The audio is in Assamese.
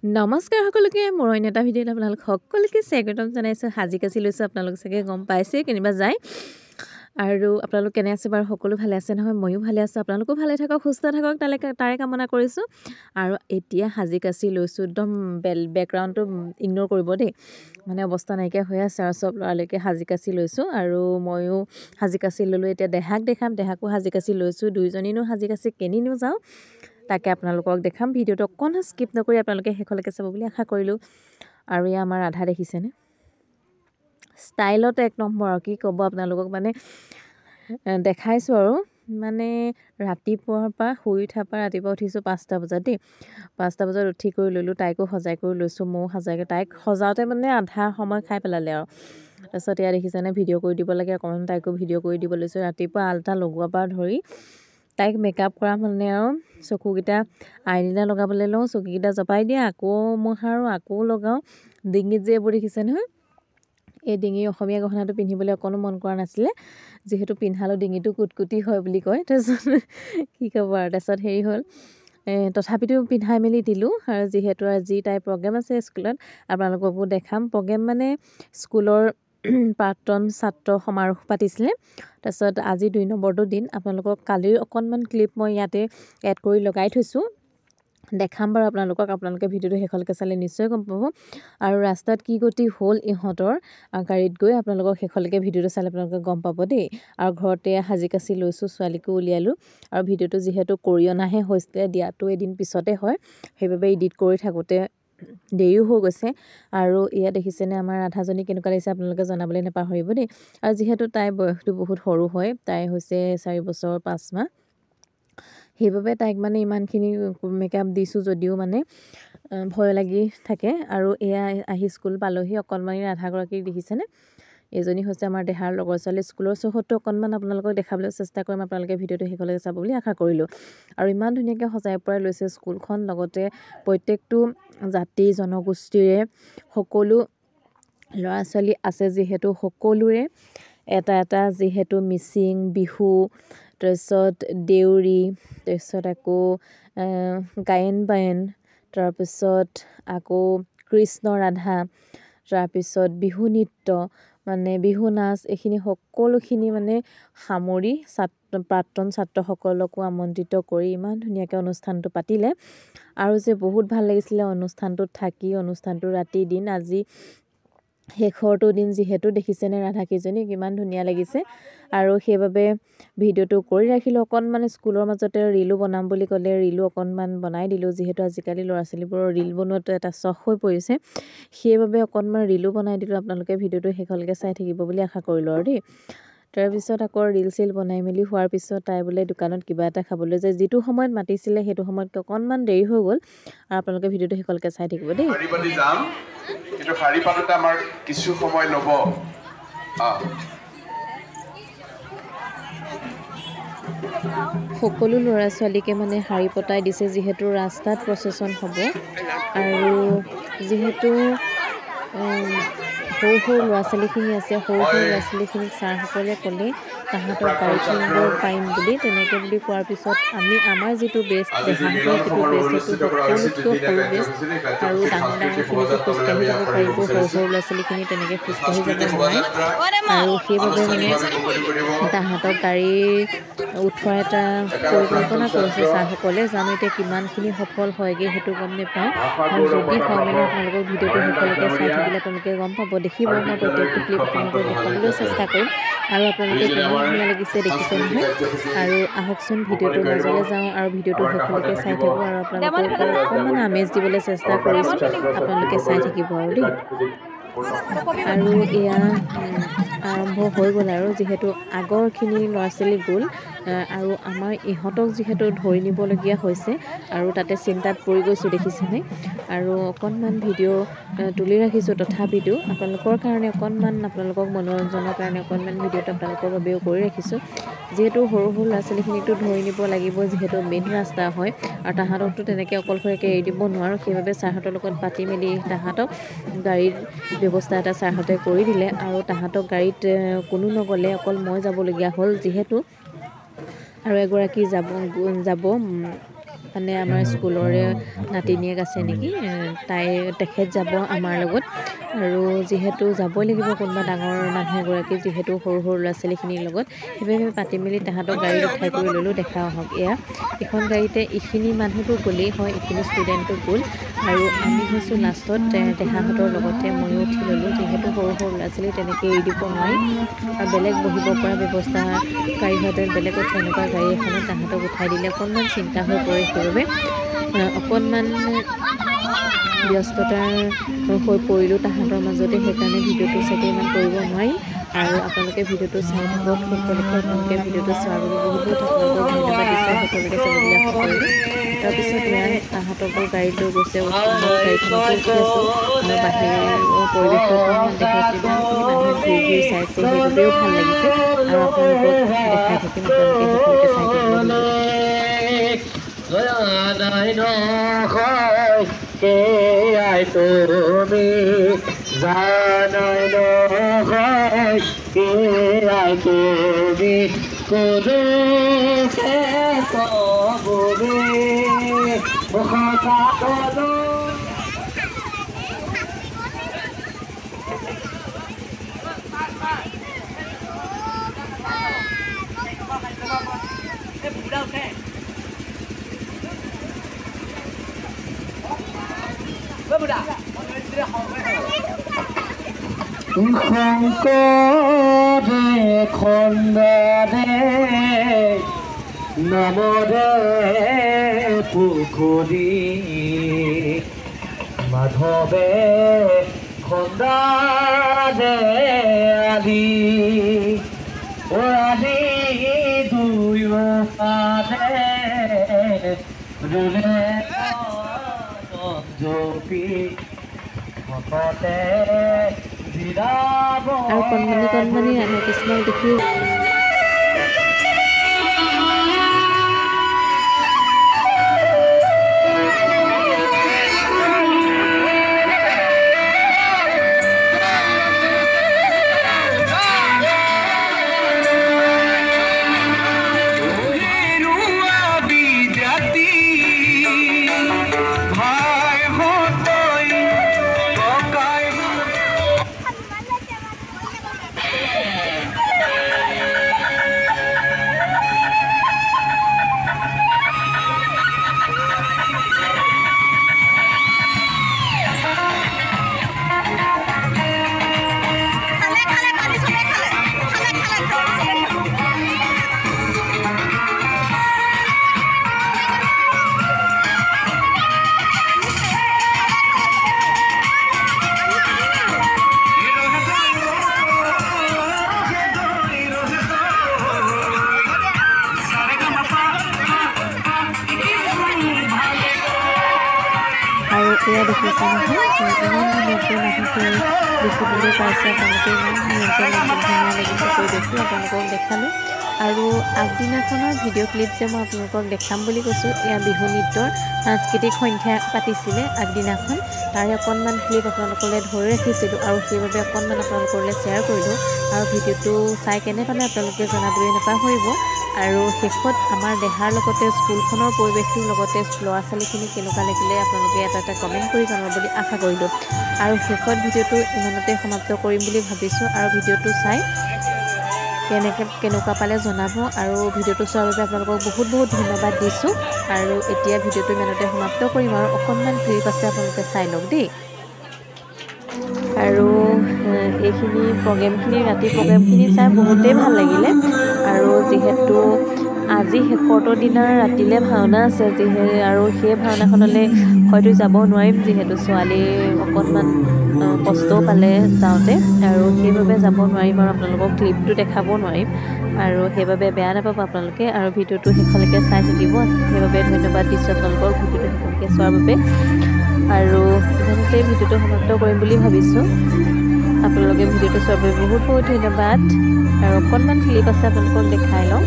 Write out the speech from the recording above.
নমস্কাৰ সকলোকে মোৰ অন্য এটা ভিডিঅ'ত আপোনালোক সকলোকে স্বাগতম জনাইছোঁ। সাজি কাচি লৈছোঁ, আপোনালোক চাগে গম পাইছে কেনিবা যায়। আৰু আপোনালোক কেনে আছে বাৰু? সকলো ভালে আছে নহয়? ময়ো ভালে আছোঁ। আপোনালোকো ভালে থাকক, সুস্থ থাকক, তাৰে কামনা কৰিছোঁ। আৰু এতিয়া সাজি কাচি লৈছোঁ, একদম বেকগ্ৰাউণ্ডটো ইগন'ৰ কৰিব দেই, মানে অৱস্থা নাইকিয়া হৈ আছে আৰু চব ল'ৰালৈকে সাজি কাচি লৈছোঁ। আৰু ময়ো সাজি কাচি ল'লোঁ, এতিয়া দেহাক দেখাম, দেহাকো সাজি কাচি লৈছোঁ। দুইজনীনো সাজি কাচি কেনিনো যাওঁ তাকে আপোনালোকক দেখাম। ভিডিঅ'টো অকণমান স্কিপ নকৰি আপোনালোকে শেষলৈকে চাব বুলি আশা কৰিলোঁ। আৰু এয়া আমাৰ ৰাধা দেখিছেনে, ষ্টাইলত এক নম্বৰ আৰু কি ক'ব আপোনালোকক, মানে দেখাইছোঁ আৰু মানে ৰাতিপুৱাৰ পৰা শুই উঠাৰ পৰা ৰাতিপুৱা উঠিছোঁ 5টা বজাত দেই। 5টা বজাত উঠি কৰি ল'লোঁ, তাইকো সজাই কৰি লৈছোঁ, ময়ো সজাই তাইক সজাওঁতে মানে আধা সময় খাই পেলালে আৰু। তাৰপিছত এয়া দেখিছেনে, ভিডিঅ' কৰি দিব লাগে অকণমান, তাইকো ভিডিঅ' কৰি দিব লৈছোঁ। ৰাতিপুৱা আলতা লগোৱাৰ পৰা ধৰি তাইক মেকআপ কৰা মানে আৰু চকুকেইটা আইলিনা লগাবলৈ লওঁ, চকুকেইটা জপাই দিয়ে, আকৌ মোহাৰোঁ, আকৌ লগাওঁ। ডিঙিত যে এইবোৰ দেখিছে নহয়, এই ডিঙিৰ অসমীয়া গহনাটো পিন্ধিবলৈ অকণো মন কৰা নাছিলে, যিহেতু পিন্ধালোঁ ডিঙিটো কুটকুটি হয় বুলি কয়। তাৰপিছত কি ক'ব আৰু, তাৰপিছত হেৰি হ'ল, তথাপিতো পিন্ধাই মেলি দিলোঁ। আৰু যিহেতু আজি তাইৰ প্ৰগ্ৰেম আছে স্কুলত, আপোনালোককো দেখাম। প্ৰগ্ৰেম মানে স্কুলৰ প্ৰাক্তন ছাত্ৰ সমাৰোহ পাতিছিলে। তাৰপিছত আজি 2 নম্বৰটো দিন। আপোনালোকক কালিৰ অকণমান ক্লিপ মই ইয়াতে এড কৰি লগাই থৈছোঁ, দেখাম বাৰু আপোনালোকক। আপোনালোকে ভিডিঅ'টো শেষলৈকে চালে নিশ্চয় গম পাব। আৰু ৰাস্তাত কি গতি হ'ল ইহঁতৰ গাড়ীত গৈ, আপোনালোকক শেষলৈকে ভিডিঅ'টো চালে আপোনালোকে গম পাব দেই। আৰু ঘৰতে সাজি কাচি লৈছোঁ, ছোৱালীকো উলিয়ালোঁ। আৰু ভিডিঅ'টো যিহেতু কৰি অনাহে হৈছিলে, দিয়াটো এদিন পিছতে হয়, সেইবাবে এডিট কৰি থাকোঁতে দেৰিও হৈ গৈছে। আৰু এয়া দেখিছেনে আমাৰ ৰাধাজনী কেনেকুৱা লাগিছে, আপোনালোকে জনাবলৈ নাপাহৰিব দেই। আৰু যিহেতু তাইৰ বয়সটো বহুত সৰু হয়, তাই হৈছে 4 বছৰ 5 মাহ, সেইবাবে তাইক মানে ইমানখিনি মেকআপ দিছোঁ যদিও মানে ভয় লাগি থাকে। আৰু এয়া আহি স্কুল পালোহি, অকণমানি ৰাধাগৰাকীক দেখিছেনে, এইজনী হৈছে আমাৰ দেহাৰ লগৰ ছোৱালী। স্কুলৰ চৌহদটো অকণমান আপোনালোকক দেখাবলৈ চেষ্টা কৰিম, আপোনালোকে ভিডিঅ'টো শেষলৈকে চাব বুলি আশা কৰিলোঁ। আৰু ইমান ধুনীয়াকৈ সজাই পৰাই লৈছে স্কুলখন, লগতে প্ৰত্যেকটো জাতি জনগোষ্ঠীৰে সকলো ল'ৰা ছোৱালী আছে, যিহেতু সকলোৰে এটা যিহেতু মিচিং, বিহু, তাৰপিছত দেউৰী, তাৰপিছত আকৌ গায়ন বায়ন, তাৰপিছত আকৌ কৃষ্ণ ৰাধা, তাৰপিছত বিহু নৃত্য, মানে বিহু নাচ, এইখিনি সকলোখিনি মানে সামৰি প্ৰাক্তন ছাত্ৰসকলকো আমন্ত্ৰিত কৰি ইমান ধুনীয়াকৈ অনুষ্ঠানটো পাতিলে। আৰু যে বহুত ভাল লাগিছিলে অনুষ্ঠানটোত থাকি, অনুষ্ঠানটো ৰাতি দিন, আজি শেষৰটো দিন যিহেতু, দেখিছেনে ৰাধাকেইজনী কিমান ধুনীয়া লাগিছে। আৰু সেইবাবে ভিডিঅ'টো কৰি ৰাখিলোঁ। অকণমান স্কুলৰ মাজতে ৰীলো বনাম বুলি ক'লে ৰীলো অকণমান বনাই দিলোঁ, যিহেতু আজিকালি ল'ৰা ছোৱালীবোৰৰ ৰীল বনোৱাটো এটা চখ হৈ পৰিছে, সেইবাবে অকণমান ৰীলো বনাই দিলোঁ। আপোনালোকে ভিডিঅ'টো শেষলৈকে চাই থাকিব বুলি আশা কৰিলোঁ আৰু দেই। তাৰপিছত আকৌ ৰীল চিল বনাই মেলি হোৱাৰ পিছত তাই বোলে দোকানত কিবা এটা খাবলৈ যায়, যিটো সময়ত মাতিছিলে সেইটো সময়তকৈ অকণমান দেৰি হৈ গ'ল। আৰু আপোনালোকে ভিডিঅ'টো শেষলৈকে চাই থাকিব দেই। কিন্তু শাৰী পাতোতে আমাৰ কিছু সময় ল'ব। সকলো ল'ৰা ছোৱালীকে মানে শাৰী পতাই দিছে, যিহেতু ৰাস্তাত প্ৰচেছন হ'ব। আৰু যিহেতু সৰু সৰু ল'ৰা ছোৱালীখিনি আছে, সৰু ল'ৰা ছোৱালীখিনিক ছাৰসকলে ক'লে তাহাঁতক গাড়ীত নিব পাৰিম বুলি, তেনেকৈ বুলি কোৱাৰ পিছত আমি আমাৰ যিটো বেষ্ট, দেহাহঁতৰ যিটো বেষ্ট, সেইটো সকলোতকৈ সৰু বেষ্ট। আৰু ডাঙৰখিনিতো খোজকাঢ়ি যাব পাৰিব, সৰু ল'ৰা ছোৱালীখিনি তেনেকৈ খোজকাঢ়ি যাব নোৱাৰে। আৰু সেইবাবে মানে তাহাঁতক গাড়ী উঠোৱাৰ এটা পৰিকল্পনা কৰিছে ছাৰসকলে, জানো এতিয়া কিমানখিনি সফল হয়গৈ সেইটো গম নাপাওঁ। আৰু যদি হয় মানে আপোনালোকক ভিডিঅ'টো শেষলৈকে চাই থাকিলে আপোনালোকে গম পাব, দেখিব। মই প্ৰত্যেকটো ক্লিপ আপোনালোকক দেখাবলৈ চেষ্টা কৰিম। আৰু আপোনালোকে কিমান ধুনীয়া লাগিছে দেখিছে নহয়। আৰু আহকচোন ভিডিঅ'টোৰ মাজলৈ যাওঁ আৰু ভিডিঅ'টো শেষলৈকে চাই থাকোঁ। আৰু আপোনালোকক অকণমান আমেজ দিবলৈ চেষ্টা কৰিছোঁ, আপোনালোকে চাই থাকিব আৰু দেই। আৰু এয়া আৰম্ভ হৈ গ'ল, আৰু যিহেতু আগৰখিনি ল'ৰা ছোৱালী গ'ল, আৰু আমাৰ ইহঁতক যিহেতু ধৰি নিবলগীয়া হৈছে, আৰু তাতে চিন্তাত পৰি গৈছোঁ দেখিছেনে। আৰু অকণমান ভিডিঅ' তুলি ৰাখিছোঁ, তথাপিতো আপোনালোকৰ কাৰণে অকণমান, আপোনালোকক মনোৰঞ্জনৰ কাৰণে অকণমান ভিডিঅ'টো আপোনালোকৰ বাবেও কৰি ৰাখিছোঁ। যিহেতু সৰু ল'ৰা ছোৱালীখিনিকতো ধৰি নিব লাগিব, যিহেতু মেইন ৰাস্তা হয়, আৰু তাহাঁতকতো তেনেকৈ অকলশৰীয়াকৈ এৰি দিব নোৱাৰোঁ। সেইবাবে ছাৰহঁতৰ লগত পাতি মেলি তাহাঁতক গাড়ীৰ ব্যৱস্থা এটা ছাৰহঁতে কৰি দিলে। আৰু তাহাঁতক গাড়ীত কোনো নগ'লে, অকল মই যাবলগীয়া হ'ল, যিহেতু আৰু এগৰাকী যাব মানে আমাৰ স্কুলৰে নাতিনীয়েক আছে নেকি, তেখেত যাব আমাৰ লগত। আৰু যিহেতু যাবই লাগিব কোনোবা ডাঙৰ মানুহ এগৰাকী, যিহেতু সৰু সৰু ল'ৰা ছোৱালীখিনিৰ লগত, সেইবাবে পাতি মেলি তাহাঁতক গাড়ীত উঠাই কৰি ল'লোঁ। দেখা আহক, এইখন গাড়ীতে এইখিনি মানুহটো গ'লেই হয়, এইখিনি ষ্টুডেণ্টটো গ'ল আৰু আমি হৈছোঁ লাষ্টত দেহাহঁতৰ লগতে ময়ো উঠি ল'লোঁ। যিহেতু সৰু সৰু ল'ৰা ছোৱালী তেনেকৈ এৰি দিব নোৱাৰি আৰু বেলেগ বহিব পৰা ব্যৱস্থা গাড়ী হোৱাতে বেলেগত এনেকুৱা গাড়ী এখনত তাহাঁতক উঠাই দিলে অকণমান চিন্তা হৈ পৰে। সেইবাবে অকণমান ব্যস্ততাৰ হৈ পৰিলোঁ তাহাঁতৰ মাজতে, সেইকাৰণে ভিডিঅ'টো চাগে ইমান কৰিব নোৱাৰিম। আৰু আপোনালোকে ভিডিঅ'টো চাই থাকক, শেষলৈকে আপোনালোকে ভিডিঅ'টো চোৱাৰ বাবে বহুত বহুত আপোনালোকক ধন্যবাদ দিছোঁ। সকলোকে চাব বুলি আশা কৰিলোঁ। তাৰপিছত তাহাঁতকো গাড়ীত লৈ গৈছে, গাড়ীখনতো উঠি আছোঁ আৰু বাহিৰৰ পৰিৱেশটো অকণমান দেখাইছোঁ। ইমানখিনি মানুহে ঘূৰি ঘূৰি চাইছে, সেইবাবেও ভাল লাগিছে আৰু আপোনালোকক দেখাই থাকিম, আপোনালোকে শেষলৈকে চাই থাকিব শংকৰে খণ্ডৰে নমৰে পুখুৰী মাধৱে খণ্ডাৰে আলি আলি দুয়োফালে ৰুলে জপি ভকতে আৰু কণমানি ৰাধা কৃষ্ণক দেখি এয়া দেখিছে নহয়, ইমান ধুনীয়াকৈ মানুহখিনি দেখিবলৈ পাইছে আপোনালোকে, ইমান ধুনীয়াকৈ ধুনীয়া লাগিছে পৰিৱেশটো আপোনালোকক দেখালোঁ। আৰু আগদিনাখনৰ ভিডিঅ' ক্লিপ যে মই আপোনালোকক দেখাম বুলি কৈছোঁ, এয়া বিহু নৃত্যৰ সাংস্কৃতিক সন্ধ্যা পাতিছিলে আগদিনাখন, তাৰে অকণমান ক্লিপ আপোনালোকলৈ ধৰি ৰাখিছিলোঁ আৰু সেইবাবে অকণমান আপোনালোকলৈ শ্বেয়াৰ কৰিলোঁ। আৰু ভিডিঅ'টো চাই কেনে পালে আপোনালোকে জনাবলৈ নাপাহৰিব। আৰু শেষত আমাৰ দেহাৰ লগতে স্কুলখনৰ পৰিৱেশটোৰ লগতে ল'ৰা ছোৱালীখিনি কেনেকুৱা লাগিলে আপোনালোকে এটা কমেণ্ট কৰি জনাব বুলি আশা কৰিলোঁ। আৰু শেষত ভিডিঅ'টো ইমানতে সমাপ্ত কৰিম বুলি ভাবিছোঁ। আৰু ভিডিঅ'টো চাই কেনেকুৱা পালে জনাব। আৰু ভিডিঅ'টো চোৱাৰ বাবে আপোনালোকক বহুত বহুত ধন্যবাদ দিছোঁ। আৰু এতিয়া ভিডিঅ'টো ইমানতে সমাপ্ত কৰিম আৰু অকণমান ক্লিপ আছে আপোনালোকে চাই লওক দেই। আৰু এইখিনি প্ৰগ্ৰেমখিনি, ৰাতি প্ৰগ্ৰেমখিনি চাই বহুতেই ভাল লাগিলে। আৰু যিহেতু আজি শেষৰটো দিনাৰ ৰাতিলৈ ভাওনা আছে, আৰু সেই ভাওনাখনলৈ হয়তো যাব নোৱাৰিম, যিহেতু ছোৱালী অকণমান কষ্টও পালে যাওঁতে, আৰু সেইবাবে যাব নোৱাৰিম আৰু আপোনালোকক ক্লিপটো দেখাব নোৱাৰিম। আৰু সেইবাবে বেয়া নাপাব আপোনালোকে, আৰু ভিডিঅ'টো শেষলৈকে চাই থাকিব। সেইবাবে ধন্যবাদ দিছোঁ আপোনালোকক ভিডিঅ'টো শেষলৈকে চোৱাৰ বাবে। আৰু ইমানতে ভিডিঅ'টো সমাপ্ত কৰিম বুলি ভাবিছোঁ। আপোনালোকে ভিডিঅ'টো চোৱাৰ বাবে বহুত বহুত ধন্যবাদ। আৰু অকণমান ক্লিপ আছে আপোনালোকক দেখাই লওঁ।